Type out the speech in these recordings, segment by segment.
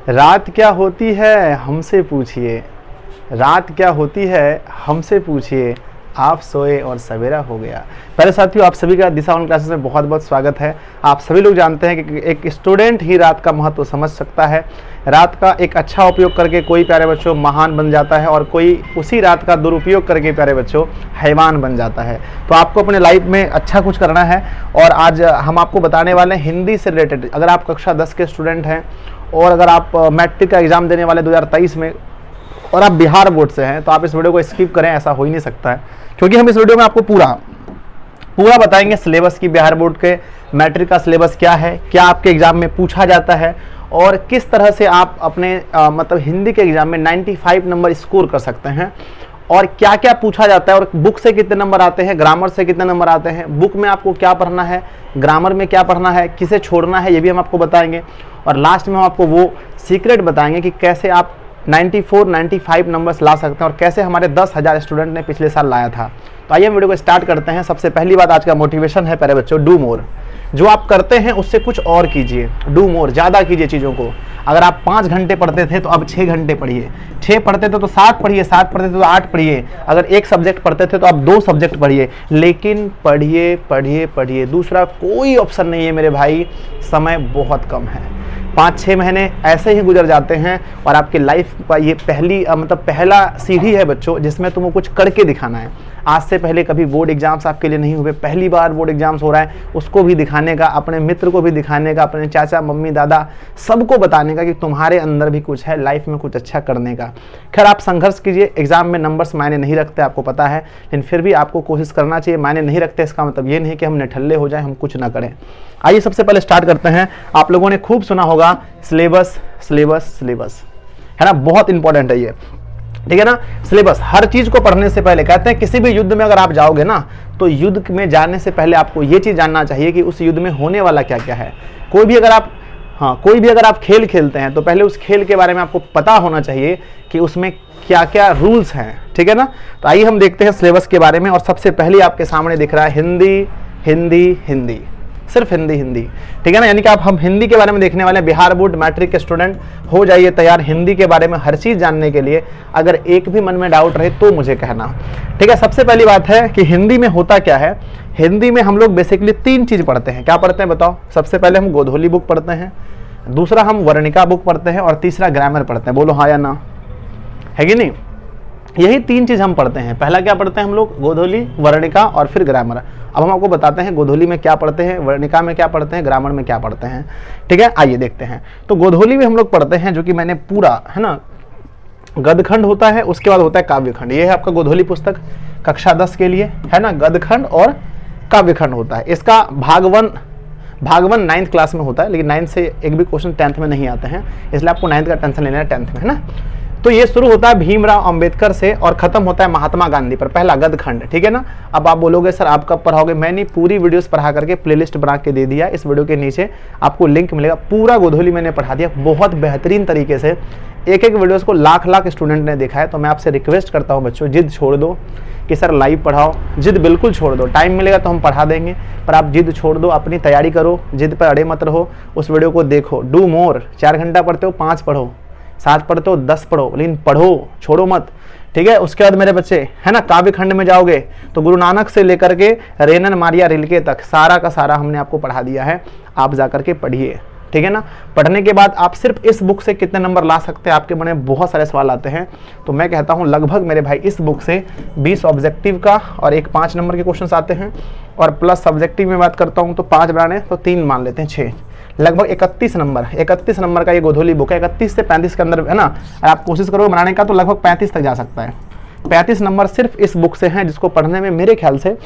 रात क्या होती है हमसे पूछिए, रात क्या होती है हमसे पूछिए, आप सोए और सवेरा हो गया। पहले साथियों, आप सभी का दिशा ऑनलाइन क्लासेस में बहुत बहुत स्वागत है। आप सभी लोग जानते हैं कि एक स्टूडेंट ही रात का महत्व समझ सकता है। रात का एक अच्छा उपयोग करके कोई प्यारे बच्चों महान बन जाता है और कोई उसी रात का दुरुपयोग करके प्यारे बच्चों हैवान बन जाता है। तो आपको अपने लाइफ में अच्छा कुछ करना है और आज हम आपको बताने वाले हैं हिंदी से रिलेटेड। अगर आप कक्षा 10 के स्टूडेंट हैं और अगर आप मैट्रिक का एग्ज़ाम देने वाले 2023 में और आप बिहार बोर्ड से हैं तो आप इस वीडियो को स्किप करें, ऐसा हो ही नहीं सकता है, क्योंकि हम इस वीडियो में आपको पूरा बताएंगे सिलेबस की। बिहार बोर्ड के मैट्रिक का सिलेबस क्या है, क्या आपके एग्जाम में पूछा जाता है और किस तरह से आप अपने मतलब हिंदी के एग्जाम में 95 नंबर स्कोर कर सकते हैं और क्या क्या पूछा जाता है और बुक से कितने नंबर आते हैं, ग्रामर से कितने नंबर आते हैं, बुक में आपको क्या पढ़ना है, ग्रामर में क्या पढ़ना है, किसे छोड़ना है, ये भी हम आपको बताएंगे। और लास्ट में हम आपको वो सीक्रेट बताएंगे कि कैसे आप 95 नंबर्स ला सकते हैं और कैसे हमारे 10,000 स्टूडेंट ने पिछले साल लाया था। तो आइए हम वीडियो को स्टार्ट करते हैं। सबसे पहली बात आज का मोटिवेशन है प्यारे बच्चों, डू मोर। जो आप करते हैं उससे कुछ और कीजिए, डू मोर, ज़्यादा कीजिए चीज़ों को। अगर आप 5 घंटे पढ़ते थे तो अब 6 घंटे पढ़िए, 6 पढ़ते थे तो 7 पढ़िए, 7 पढ़ते थे तो 8 पढ़िए, अगर एक सब्जेक्ट पढ़ते थे तो आप 2 सब्जेक्ट पढ़िए, लेकिन पढ़िए पढ़िए पढ़िए। दूसरा कोई ऑप्शन नहीं है मेरे भाई, समय बहुत कम है। 5-6 महीने ऐसे ही गुजर जाते हैं और आपके लाइफ का ये पहला सीढ़ी है बच्चों, जिसमें तुमको कुछ करके दिखाना है। आज से पहले कभी बोर्ड एग्जाम्स आपके लिए नहीं हुए, पहली बार बोर्ड एग्जाम्स हो रहा है, उसको भी दिखाने का, अपने मित्र को भी दिखाने का, अपने चाचा मम्मी दादा सबको बताने का कि तुम्हारे अंदर भी कुछ है, लाइफ में कुछ अच्छा करने का। खैर आप संघर्ष कीजिए, एग्जाम में नंबर्स मायने नहीं रखते, आपको पता है, लेकिन फिर भी आपको कोशिश करना चाहिए। मायने नहीं रखते इसका मतलब ये नहीं कि हम निठल्ले हो जाए, हम कुछ ना करें। आइए सबसे पहले स्टार्ट करते हैं। आप लोगों ने खूब सुना होगा सिलेबस सिलेबस सिलेबस, है ना, बहुत इंपॉर्टेंट है ये, ठीक है ना। सिलेबस हर चीज को पढ़ने से पहले, कहते हैं किसी भी युद्ध में अगर आप जाओगे ना तो युद्ध में जाने से पहले आपको ये चीज जानना चाहिए कि उस युद्ध में होने वाला क्या क्या है। कोई भी अगर आप खेल खेलते हैं तो पहले उस खेल के बारे में आपको पता होना चाहिए कि उसमें क्या क्या रूल्स हैं, ठीक है ना। तो आइए हम देखते हैं सिलेबस के बारे में। और सबसे पहले आपके सामने दिख रहा है हिंदी हिंदी हिंदी, सिर्फ हिंदी हिंदी, ठीक है ना। यानी कि हम हिंदी के बारे में देखने वाले हैं। बिहार बोर्ड मैट्रिक के स्टूडेंट हो जाइए तैयार हिंदी के बारे में हर चीज़ जानने के लिए। अगर एक भी मन में डाउट रहे तो मुझे कहना, ठीक है। सबसे पहली बात है कि हिंदी में होता क्या है। हिंदी में हम लोग बेसिकली 3 चीज़ पढ़ते हैं। क्या पढ़ते हैं बताओ? सबसे पहले हम गोधोली बुक पढ़ते हैं, दूसरा हम वर्णिका बुक पढ़ते हैं और तीसरा ग्रामर पढ़ते हैं। बोलो हाँ या ना, है कि नहीं? यही 3 चीज़ हम पढ़ते हैं। पहला क्या पढ़ते हैं हम लोग? गोधोली, वर्णिका और फिर ग्रामर। अब हम आपको बताते हैं गोधोली में क्या पढ़ते हैं, वर्णिका में क्या पढ़ते हैं, ग्रामर में क्या पढ़ते हैं, ठीक है। आइए देखते हैं। तो गोधोली में हम लोग पढ़ते हैं, जो कि मैंने पूरा, है ना, गद्यखंड होता है, उसके बाद होता है काव्यखंड। ये है आपका गोधोली पुस्तक कक्षा 10 के लिए, है ना। गद्यखंड और काव्यखंड होता है। इसका भाग 1 9th क्लास में होता है, लेकिन 9th से एक भी क्वेश्चन 10th में नहीं आते हैं, इसलिए आपको 9th का टेंशन लेना है 10th में, है ना। तो ये शुरू होता है भीमराव अंबेडकर से और खत्म होता है महात्मा गांधी पर, पहला गद्यखंड, ठीक है ना। अब आप बोलोगे सर आप कब पढ़ाओगे? मैंने पूरी वीडियोस पढ़ा करके प्लेलिस्ट बना के दे दिया। इस वीडियो के नीचे आपको लिंक मिलेगा, पूरा गोधोली मैंने पढ़ा दिया बहुत बेहतरीन तरीके से। एक वीडियोस को लाख स्टूडेंट ने देखा है। तो मैं आपसे रिक्वेस्ट करता हूँ बच्चों, जिद छोड़ दो कि सर लाइव पढ़ाओ, जिद बिल्कुल छोड़ दो। टाइम मिलेगा तो हम पढ़ा देंगे, पर आप जिद छोड़ दो, अपनी तैयारी करो, जिद पर अड़े मत रहो। उस वीडियो को देखो, डू मोर। 4 घंटा पढ़ते हो 5 पढ़ो, 7 पढ़ते हो 10 पढ़ो, लेकिन पढ़ो, छोड़ो मत, ठीक है। उसके बाद मेरे बच्चे, है ना, काव्य खंड में जाओगे तो गुरु नानक से लेकर के रेनन मारिया रिल्के तक सारा का सारा हमने आपको पढ़ा दिया है। आप जाकर के पढ़िए, ठीक है ना। पढ़ने के बाद आप सिर्फ इस बुक से कितने नंबर ला सकते हैं, आपके मन में बहुत सारे सवाल आते हैं। तो मैं कहता हूँ लगभग मेरे भाई इस बुक से 20 ऑब्जेक्टिव का और एक 5 नंबर के क्वेश्चन आते हैं, और प्लस सब्जेक्टिव में बात करता हूँ तो 5 बनाने तो 3 मान लेते हैं, 6, लगभग 31 नंबर का ये गोधोली बुक है। 31 से 35 के अंदर, है ना। अगर आप कोशिश करोगे बनाने का तो लगभग 35 तक जा सकता है। 35 नंबर सिर्फ इस बुक से हैं, जिसको पढ़ने में मेरे ख्याल से,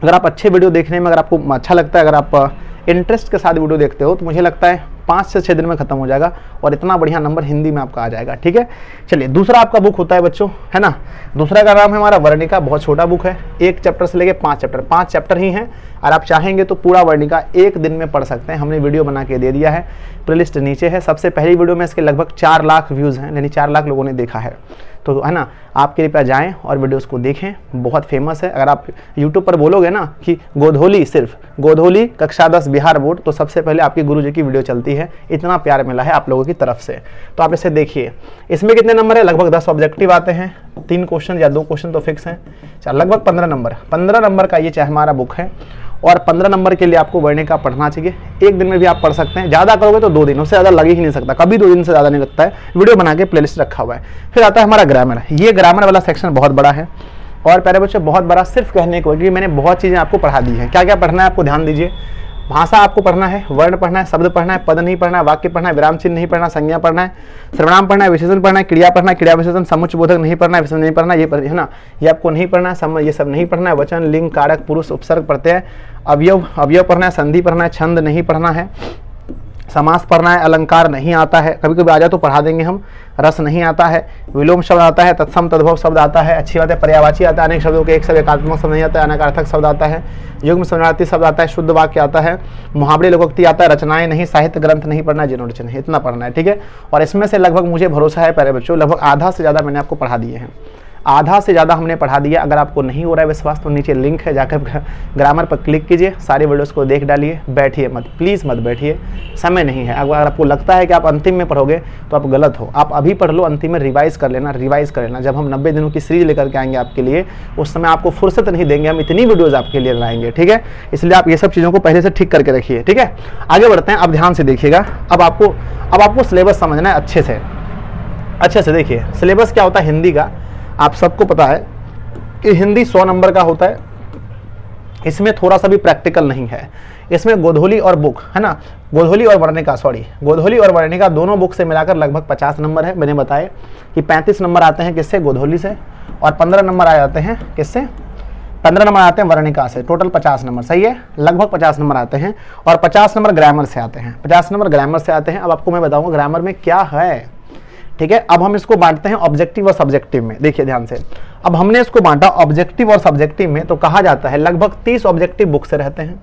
अगर आप अच्छे वीडियो देखने में अगर आपको अच्छा लगता है, अगर आप इंटरेस्ट के साथ वीडियो देखते हो, तो मुझे लगता है 5 से 6 दिन में खत्म हो जाएगा और इतना बढ़िया नंबर हिंदी में आपका आ जाएगा, ठीक है। चलिए दूसरा आपका बुक होता है बच्चों, है ना। दूसरा का नाम है हमारा वर्णिका। बहुत छोटा बुक है, 1 चैप्टर से लेके 5 चैप्टर ही हैं। और आप चाहेंगे तो पूरा वर्णिका 1 दिन में पढ़ सकते हैं। हमने वीडियो बना के दे दिया है, प्लेलिस्ट नीचे है। सबसे पहली वीडियो में इसके लगभग 4 लाख व्यूज़ हैं, यानी 4 लाख लोगों ने देखा है। तो है ना, आप कृपया जाएं और वीडियोस को देखें, बहुत फेमस है। अगर आप यूट्यूब पर बोलोगे ना कि गोधोली, सिर्फ गोधोली कक्षा 10 बिहार बोर्ड, तो सबसे पहले आपके गुरुजी की वीडियो चलती है। है, इतना प्यार मिला है आप लोगों की तरफ से। तो आप इसे देखिए, इसमें कितने नंबर है, लगभग 10 ऑब्जेक्टिव आते हैं, 3 क्वेश्चन या 2 क्वेश्चन तो फिक्स हैं, लगभग 15 नंबर का ये चाहे हमारा बुक है। और 15 नंबर के लिए आपको वर्णिका पढ़ना चाहिए, एक दिन में भी आप पढ़ सकते हैं, ज़्यादा करोगे तो 2 दिन, उससे ज़्यादा लग ही नहीं सकता, कभी 2 दिन से ज़्यादा नहीं लगता है। वीडियो बना के प्लेलिस्ट रखा हुआ है। फिर आता है हमारा ग्रामर, ये ग्रामर वाला सेक्शन बहुत बड़ा है और प्यारे बच्चों बहुत बड़ा, सिर्फ कहने को, क्योंकि मैंने बहुत चीज़ें आपको पढ़ा दी हैं। क्या क्या पढ़ना है आपको ध्यान दीजिए, भाषा आपको पढ़ना है, वर्ण पढ़ना है, शब्द पढ़ना है, पद नहीं पढ़ना है, वाक्य पढ़ना है, विराम चिन्ह नहीं पढ़ना, संज्ञा पढ़ना है, सर्वनाम पढ़ना है, विशेषण पढ़ना है, क्रिया पढ़ना है, क्रिया विशेषण, समुच्चय बोधक नहीं पढ़ना है, विशेषण नहीं पढ़ना है ना, ये आपको नहीं पढ़ना है, ये सब नहीं पढ़ना है, वचन, लिंग, कारक, पुरुष, उपसर्ग, प्रत्यय, अवयव पढ़ना है, संधि पढ़ना है, छंद नहीं पढ़ना है, समास पढ़ना है, अलंकार नहीं आता है, कभी कभी आ जाए तो पढ़ा देंगे हम, रस नहीं आता है, विलोम शब्द आता है, तत्सम तद्भव शब्द आता है, अच्छी बात है, पर्यायवाची आता है, अनेक शब्दों के एक शब्द एकात्मक शब्द नहीं आता है, अनर्थक शब्द आता है, युग्म समानार्थी शब्द आता है, शुद्ध वाक्य आता है, मुहावरे लोकोक्ति आता है, रचनाएं नहीं, साहित्य ग्रंथ नहीं पढ़ना है, जीर्णोच्चारण नहीं, इतना पढ़ना है, ठीक है। और इसमें से लगभग मुझे भरोसा है प्यारे बच्चों, लगभग आधा से ज़्यादा मैंने आपको पढ़ा दिए हैं, आधा से ज़्यादा हमने पढ़ा दिया। अगर आपको नहीं हो रहा है विश्वास तो नीचे लिंक है, जाकर ग्रामर पर क्लिक कीजिए, सारे वीडियोस को देख डालिए, बैठिए मत, प्लीज़ मत बैठिए, समय नहीं है। अगर आपको लगता है कि आप अंतिम में पढ़ोगे तो आप गलत हो, आप अभी पढ़ लो, अंतिम में रिवाइज कर लेना। जब हम 90 दिनों की सीरीज लेकर के आएंगे आपके लिए, उस समय आपको फुर्सत नहीं देंगे, हम इतनी वीडियोज़ आपके लिए लाएंगे, ठीक है। इसलिए आप ये सब चीज़ों को पहले से ठीक करके रखिए, ठीक है। आगे बढ़ते हैं, अब ध्यान से देखिएगा। अब आपको सिलेबस समझना है अच्छे से देखिए। सिलेबस क्या होता है हिंदी का, आप सबको पता है कि हिंदी 100 नंबर का होता है, इसमें थोड़ा सा भी प्रैक्टिकल नहीं है। इसमें गोधूली और बुक है ना, गोधूली और वर्णिका दोनों बुक से मिलाकर लगभग 50 नंबर है। मैंने बताया कि 35 नंबर आते हैं किससे, गोधूली से, और 15 नंबर आ जाते हैं किससे, 15 नंबर आते हैं वर्णिका से। टोटल 50 नंबर, सही है, लगभग 50 नंबर आते हैं, और 50 नंबर ग्रामर से आते हैं, 50 नंबर ग्रामर से आते हैं। अब आपको मैं बताऊंगा ग्रामर में क्या है, ठीक है। अब हम इसको बांटते हैं ऑब्जेक्टिव और सब्जेक्टिव में, देखिए ध्यान से। अब हमने इसको बांटा ऑब्जेक्टिव और सब्जेक्टिव में, तो कहा जाता है लगभग 30 ऑब्जेक्टिव बुक से रहते हैं,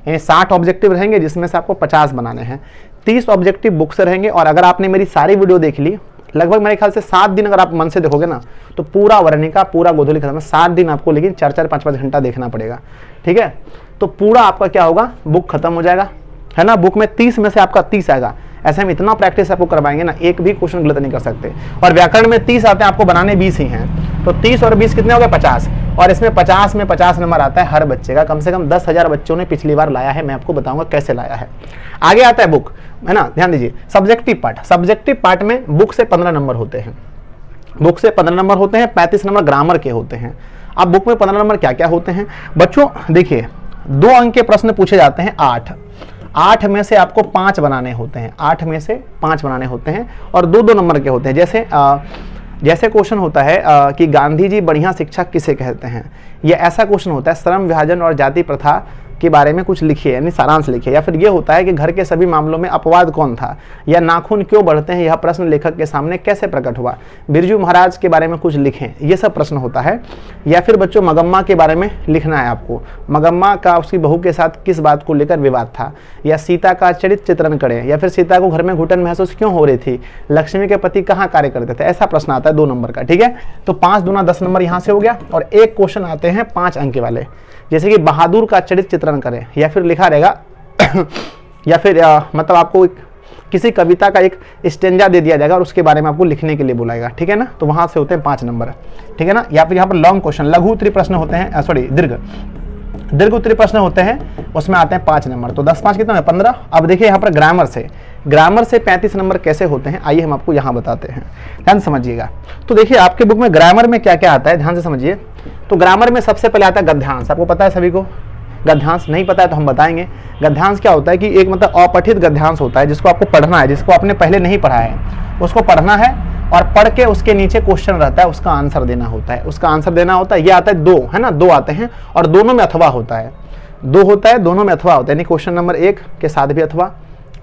यानी 60 ऑब्जेक्टिव रहेंगे जिसमें से आपको 50 बनाने हैं, 30 ऑब्जेक्टिव बुक से रहेंगे। और अगर आपने मेरी सारी वीडियो देख ली, लगभग मेरे ख्याल से 7 दिन अगर आप मन से देखोगे ना, तो पूरा वर्णिका, पूरा गोधूली खत्म है, 7 दिन आपको, लेकिन 4-4, 5-5 घंटा देखना पड़ेगा, ठीक है। तो पूरा आपका क्या होगा, बुक खत्म हो जाएगा, है ना। बुक में 30 में से आपका 30 आएगा। ऐसे हम इतना प्रैक्टिस आपको करवाएंगे ना, एक भी क्वेश्चन गलत नहीं कर सकते। और व्याकरण में 30 आते हैं, आपको बनाने 20 ही हैं, तो 30 और 20 कितने हो गए, 50। और इसमें 50 में 50 नंबर आता है हर बच्चे का, कम से कम 10,000 बच्चों ने पिछली बार लाया है, मैं आपको बताऊंगा कैसे लाया है। आगे आता है बुक, है ना, ध्यान दीजिए। सब्जेक्टिव पार्ट में बुक से 15 नंबर होते हैं, 35 नंबर ग्रामर के होते हैं। अब बुक में 15 नंबर क्या क्या होते हैं बच्चों, देखिए 2 अंक के प्रश्न पूछे जाते हैं, 8 में से आपको 5 बनाने होते हैं, 8 में से 5 बनाने होते हैं, और 2-2 नंबर के होते हैं। जैसे क्वेश्चन होता है कि गांधी जी बढ़िया शिक्षक किसे कहते हैं, ये ऐसा क्वेश्चन होता है, श्रम विभाजन और जाति प्रथा के बारे में कुछ लिखिए, यानी सारांश लिखिए। या फिर ये होता है कि घर के सभी मामलों में अपवाद कौन था, या नाखून क्यों बढ़ते हैं, यह प्रश्न लेखक के सामने कैसे प्रकट हुआ, बिरजू महाराज के बारे में कुछ लिखें, ये सब प्रश्न होता है। या फिर बच्चों मगम्मा के बारे में लिखना है आपको, मगम्मा का उसकी बहू के साथ किस बात को लेकर विवाद था, या सीता का चरित्र चित्रण करें, या फिर सीता को घर में घुटन महसूस क्यों हो रही थी, लक्ष्मी के पति कहाँ कार्य करते थे, ऐसा प्रश्न आता है 2 नंबर का, ठीक है। तो 5 दूना 10 नंबर यहाँ से हो गया। और एक क्वेश्चन आते हैं 5 अंक वाले, जैसे कि बहादुर का चरित्र चित्रण करें, या फिर लिखा रहेगा या फिर मतलब आपको किसी कविता का एक स्टेंजा दे दिया जाएगा और उसके बारे में आपको लिखने के लिए बुलाएगा, ठीक है ना। तो वहां से होते हैं 5 नंबर, ठीक है ना। या फिर यहाँ पर लॉन्ग क्वेश्चन, लघु उत्तरीय प्रश्न होते हैं, दीर्घ उत्तरीय प्रश्न होते हैं, उसमें आते हैं 5 नंबर। तो 10-5 कितना है, 15। अब देखिए यहाँ पर ग्रामर से 35 नंबर कैसे होते हैं, आइए हम आपको यहाँ बताते हैं, ध्यान समझिएगा। तो देखिए आपके बुक में ग्रामर में क्या क्या आता है, ध्यान से समझिए। तो ग्रामर में सबसे पहले आता है गद्यांश, आपको पता है सभी को, गद्यांश नहीं पता है तो हम बताएंगे। गद्यांश क्या होता है कि एक मतलब अपठित गद्यांश होता है, जिसको आपको पढ़ना है, जिसको आपने पहले नहीं पढ़ा है उसको पढ़ना है, और पढ़ के उसके नीचे क्वेश्चन रहता है, उसका आंसर देना होता है, ये आता है 2, है ना, 2 आते हैं, और दोनों में अथवा होता है, 2 होता है, दोनों में अथवा होता है, यानी क्वेश्चन नंबर 1 के साथ भी अथवा,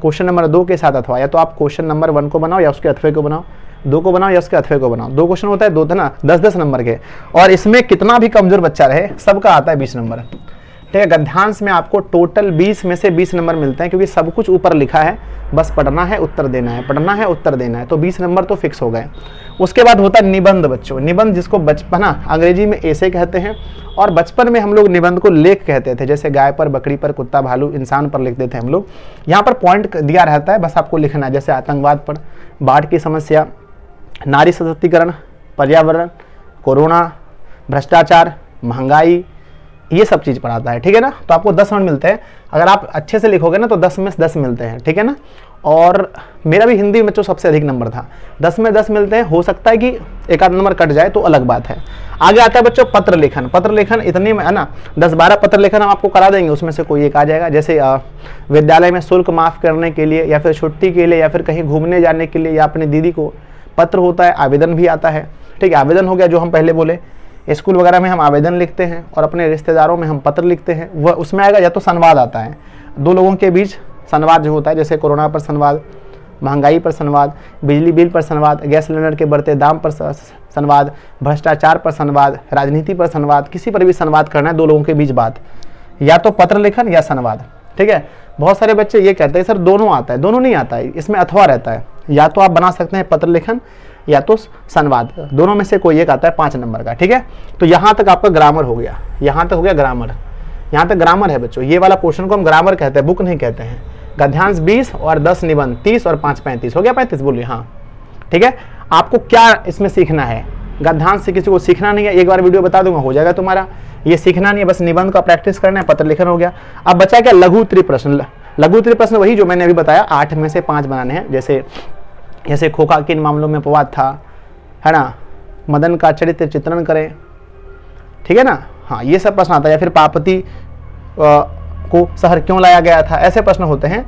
क्वेश्चन नंबर 2 के साथ अथवा। या तो आप क्वेश्चन नंबर 1 को बनाओ या उसके अथवे को बनाओ, 2 को बनाओ या उसके अथवे को बनाओ। 2 क्वेश्चन होता है, 2 था ना, 10-10 नंबर के। और इसमें कितना भी कमजोर बच्चा रहे, सबका आता है 20 नंबर। ठीक है। गद्यांश में आपको टोटल 20 में से 20 नंबर मिलते हैं, क्योंकि सब कुछ ऊपर लिखा है, बस पढ़ना है उत्तर देना है, पढ़ना है उत्तर देना है, तो 20 नंबर तो फिक्स हो गए। उसके बाद होता है निबंध बच्चों। निबंध जिसको बचपन अंग्रेजी में ऐसे कहते हैं, और बचपन में हम लोग निबंध को लेख कहते थे, जैसे गाय पर, बकरी पर, कुत्ता, भालू, इंसान पर लिखते थे हम लोग। यहाँ पर पॉइंट दिया रहता है, बस आपको लिखना है, जैसे आतंकवाद पर, बाढ़ की समस्या, नारी सशक्तिकरण, पर्यावरण, कोरोना, भ्रष्टाचार, महंगाई, ये सब चीज़ पढ़ाता है, ठीक है ना। तो आपको 10 नंबर मिलते हैं, अगर आप अच्छे से लिखोगे ना तो 10 में 10 मिलते हैं, ठीक है ना। और मेरा भी हिंदी में जो सबसे अधिक नंबर था, 10 में 10 मिलते हैं। हो सकता है कि एक आध नंबर कट जाए तो अलग बात है। आगे आता है बच्चों पत्र लेखन। पत्र लेखन इतने में है ना 10-12 पत्र लेखन हम आपको करा देंगे, उसमें से कोई एक आ जाएगा। जैसे विद्यालय में शुल्क माफ़ करने के लिए, या फिर छुट्टी के लिए, या फिर कहीं घूमने जाने के लिए, या अपनी दीदी को पत्र होता है, आवेदन भी आता है, ठीक है। आवेदन हो गया जो हम पहले बोले, स्कूल वगैरह में हम आवेदन लिखते हैं, और अपने रिश्तेदारों में हम पत्र लिखते हैं, वह उसमें आएगा। या तो संवाद आता है, दो लोगों के बीच संवाद जो होता है, जैसे कोरोना पर संवाद, महंगाई पर संवाद, बिजली बिल पर संवाद, गैस सिलेंडर के बढ़ते दाम पर संवाद, भ्रष्टाचार पर संवाद, राजनीति पर संवाद, किसी पर भी संवाद करना है, दो लोगों के बीच बात, या तो पत्र लेखन या संवाद, ठीक है। बहुत सारे बच्चे ये कहते हैं सर दोनों आता है, दोनों नहीं आता है, इसमें अथवा रहता है। या तो आप बना सकते हैं पत्र लेखन या तो संवाद, दोनों में से कोई एक आता है 5 नंबर का, ठीक है। तो यहाँ तक आपका ग्रामर हो गया, यहाँ तक हो गया ग्रामर, यहाँ तक ग्रामर है बच्चों। ये वाला पोर्शन को हम ग्रामर कहते हैं, बुक नहीं कहते हैं। गद्यांश 20 और 10 निबंध 30 और 5 35 हो गया 35, बोलिए हाँ, ठीक है। आपको क्या इसमें सीखना है? गद्यांश से किसी को सीखना नहीं है, एक बार वीडियो बता दूंगा हो जाएगा तुम्हारा। ये सीखना नहीं है, बस निबंध का प्रैक्टिस करना है, पत्र लेखन हो गया। अब बचा क्या? लघु उत्तरीय प्रश्न। लघु उत्तरीय प्रश्न वही जो मैंने अभी बताया, 8 में से 5 बनाने हैं। जैसे खोखा किन मामलों में अपवाद था, है ना, मदन का चरित्र चित्रण करें, ठीक है ना, हाँ ये सब प्रश्न आता है। या फिर पार्वती को शहर क्यों लाया गया था, ऐसे प्रश्न होते हैं।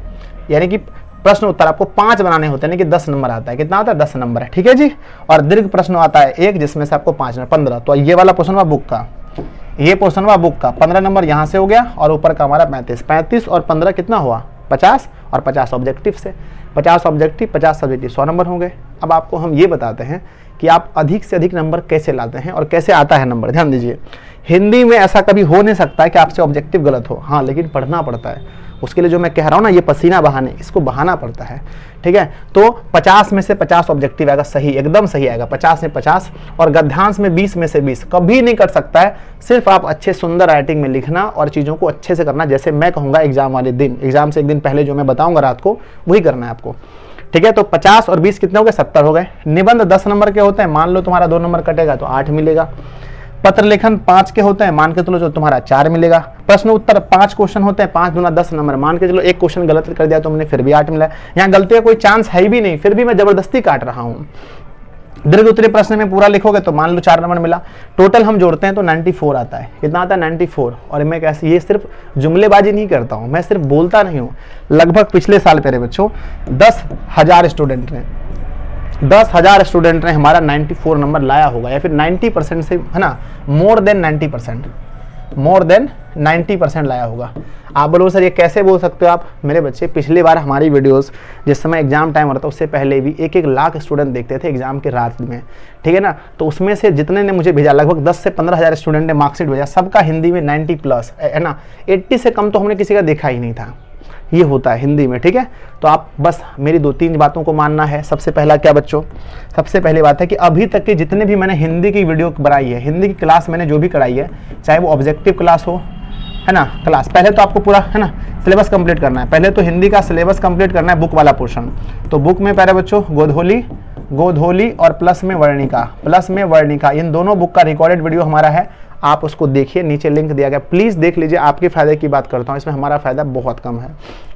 यानी कि प्रश्न उत्तर आपको 5 बनाने होते हैं, यानी कि 10 नंबर आता है। कितना आता है? 10 नंबर है, ठीक है जी। और दीर्घ प्रश्न आता है 1, जिसमें से आपको 5 नंबर 15। तो ये वाला क्वेश्चन हुआ बुक का, ये क्वेश्चन हुआ बुक का 15 नंबर यहाँ से हो गया, और ऊपर का हमारा 35 और 15 कितना हुआ? 50, और 50 ऑब्जेक्टिव से, 50 ऑब्जेक्टिव 50 सब्जेक्टिव 100 नंबर होंगे। अब आपको हम ये बताते हैं कि आप अधिक से अधिक नंबर कैसे लाते हैं और कैसे आता है नंबर। ध्यान दीजिए, हिंदी में ऐसा कभी हो नहीं सकता है कि आपसे ऑब्जेक्टिव गलत हो, हाँ, लेकिन पढ़ना पड़ता है। उसके लिए जो मैं कह रहा हूँ ना, ये पसीना बहाने, इसको बहाना पड़ता है, ठीक है। तो 50 में से 50 ऑब्जेक्टिव आएगा, सही, एकदम सही आएगा, 50 में 50। और गद्यांश में 20 में से 20 कभी नहीं कर सकता है। सिर्फ आप अच्छे सुंदर राइटिंग में लिखना और चीज़ों को अच्छे से करना, जैसे मैं कहूँगा एग्जाम वाले दिन, एग्जाम से एक दिन पहले जो मैं बताऊँगा रात को, वही करना है आपको, ठीक है। तो 50 और 20 कितने हो गए? 70 हो गए। निबंध 10 नंबर के होते हैं, मान लो तुम्हारा 2 नंबर कटेगा तो 8 मिलेगा। पत्र लेखन 5 के होते हैं, मान के चलो जो तुम्हारा 4 मिलेगा। प्रश्न उत्तर 5 क्वेश्चन होते हैं, 5 दूना 10 नंबर, मान के चलो एक क्वेश्चन गलत कर दिया तो मैंने फिर भी 8 मिला। यहाँ गलती का कोई चांस है भी नहीं, फिर भी मैं जबरदस्ती काट रहा हूँ। दीर्घ उत्तरीय प्रश्न में पूरा लिखोगे तो मान लो 4 नंबर मिला। टोटल हम जोड़ते हैं तो 94 आता है। कितना आता है? 94। और मैं कैसे, ये सिर्फ जुमलेबाजी नहीं करता हूँ, मैं सिर्फ बोलता नहीं हूँ। लगभग पिछले साल मेरे बच्चों 10,000 स्टूडेंट ने 10,000 स्टूडेंट ने हमारा 94 नंबर लाया होगा, या फिर 90% से, है ना, मोर देन 90% लाया होगा। आप बोलो सर ये कैसे बोल सकते हो आप? मेरे बच्चे, पिछली बार हमारी वीडियोस जिस समय एग्जाम टाइम होता था उससे पहले भी 1-1 लाख स्टूडेंट देखते थे एग्जाम के रात में, ठीक है ना। तो उसमें से जितने ने मुझे भेजा, लगभग 10 से 15,000 स्टूडेंट ने मार्कशीट भेजा, सबका हिंदी में 90+, है ना। 80 से कम तो हमने किसी का देखा ही नहीं था। ये होता है हिंदी में, ठीक है। तो आप बस मेरी 2-3 बातों को मानना है। सबसे पहला क्या बच्चों? सबसे पहली बात है कि अभी तक के जितने भी मैंने हिंदी की वीडियो बनाई है, हिंदी की क्लास मैंने जो भी कराई है, चाहे वो ऑब्जेक्टिव क्लास हो, है ना, क्लास, पहले तो आपको पूरा, है ना, सिलेबस कंप्लीट करना है। पहले तो हिंदी का सिलेबस कंप्लीट करना है, बुक वाला पोर्शन। तो बुक में पहले बच्चों गोधोली और प्लस में वर्णिका, इन दोनों बुक का रिकॉर्डेड वीडियो हमारा है, आप उसको देखिए, नीचे लिंक दिया गया, प्लीज़ देख लीजिए। आपके फायदे की बात करता हूँ, इसमें हमारा फायदा बहुत कम है,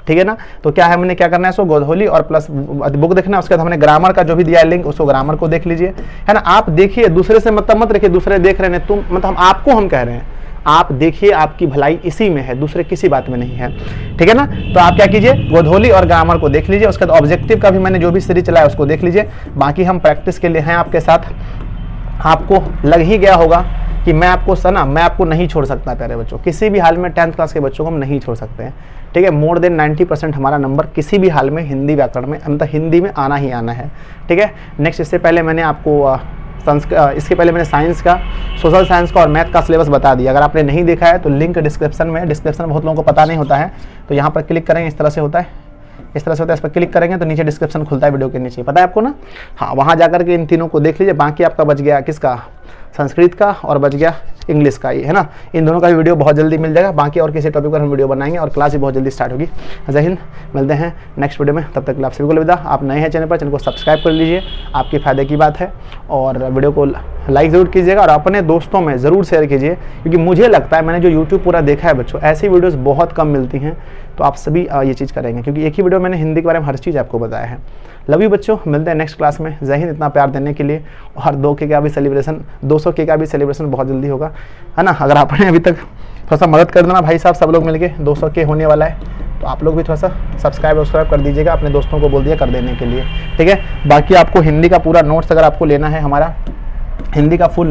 ठीक है ना। तो क्या है, हमने क्या करना है, सो गोधोली और प्लस बुक देखना है। उसके बाद हमने ग्रामर का जो भी दिया है लिंक, उसको ग्रामर को देख लीजिए, है ना। आप देखिए, दूसरे से मतलब मत रखिए, दूसरे देख रहे हैं तुम, मतलब आपको हम कह रहे हैं, आप देखिए, आपकी भलाई इसी में है, दूसरे किसी बात में नहीं है, ठीक है ना। तो आप क्या कीजिए, गोधोली और ग्रामर को देख लीजिए। उसके बाद ऑब्जेक्टिव का भी मैंने जो भी सीरीज चलाया उसको देख लीजिए। बाकी हम प्रैक्टिस के लिए हैं आपके साथ। आपको लग ही गया होगा कि मैं आपको नहीं छोड़ सकता प्यारे बच्चों, किसी भी हाल में 10th क्लास के बच्चों को हम नहीं छोड़ सकते हैं, ठीक है। मोर देन 90% हमारा नंबर किसी भी हाल में हिंदी व्याकरण में, मतलब हिंदी में आना ही आना है, ठीक है। नेक्स्ट, इससे पहले मैंने आपको इसके पहले मैंने साइंस का, सोशल साइंस का और मैथ का सिलेबस बता दिया। अगर आपने नहीं देखा है तो लिंक डिस्क्रिप्शन में बहुत लोगों को पता नहीं होता है, तो यहाँ पर क्लिक करेंगे, इस तरह से होता है, इस तरह से होता है, इस पर क्लिक करेंगे तो नीचे डिस्क्रिप्शन खुलता है वीडियो के नीचे, पता है आपको ना। हाँ, वहाँ जाकर के इन तीनों को देख लीजिए। बाकी आपका बच गया किसका, संस्कृत का, और बच गया इंग्लिश का, ये है ना। इन दोनों का भी वीडियो बहुत जल्दी मिल जाएगा। बाकी और किसी टॉपिक पर हम वीडियो बनाएंगे और क्लास भी बहुत जल्दी स्टार्ट होगी। जय हिंद, मिलते हैं नेक्स्ट वीडियो में, तब तक आप सभी को अलविदा। आप नए हैं चैनल पर, चैनल को सब्सक्राइब कर लीजिए, आपके फायदे की बात है, और वीडियो को लाइक ज़रूर कीजिएगा और अपने दोस्तों में ज़रूर शेयर कीजिए, क्योंकि मुझे लगता है, मैंने जो यूट्यूब पूरा देखा है बच्चों, ऐसी वीडियोज़ बहुत कम मिलती हैं। तो आप सभी ये चीज़ करेंगे, क्योंकि एक ही वीडियो मैंने हिंदी के बारे में हर चीज़ आपको बताया है। लव यू बच्चों, मिलते हैं नेक्स्ट क्लास में। जय हिंद, इतना प्यार देने के लिए। और 2K का भी सेलिब्रेशन, 200K का भी सेलिब्रेशन बहुत जल्दी होगा, है ना। अगर आपने अभी तक थोड़ा सा मदद कर देना भाई साहब, सब लोग मिलके 200K होने वाला है, तो आप लोग भी थोड़ा सा सब्सक्राइब कर दीजिएगा, अपने दोस्तों को बोल दिया कर देने के लिए, ठीक है। बाकी आपको हिंदी का पूरा नोट्स अगर आपको लेना है, हमारा हिंदी का फुल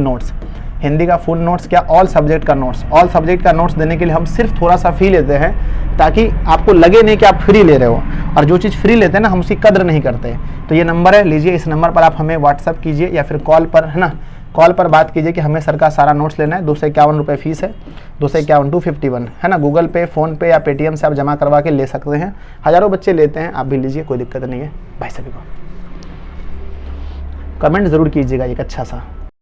नोट्स क्या, ऑल सब्जेक्ट का नोट्स देने के लिए हम सिर्फ थोड़ा सा फी लेते हैं, ताकि आपको लगे नहीं कि आप फ्री ले रहे हो। और जो चीज़ फ्री लेते हैं ना, हम उसकी कद्र नहीं करते। तो ये नंबर है, लीजिए, इस नंबर पर आप हमें व्हाट्सअप कीजिए या फिर कॉल पर, है ना, कॉल पर बात कीजिए कि हमें सर का सारा नोट्स लेना है। 251 रुपये फीस है, 251 251, है ना। गूगल पे, फ़ोन पे या पेटीएम से आप जमा करवा के ले सकते हैं। हज़ारों बच्चे लेते हैं, आप भी लीजिए, कोई दिक्कत नहीं है भाई। सभी को कमेंट ज़रूर कीजिएगा एक अच्छा सा।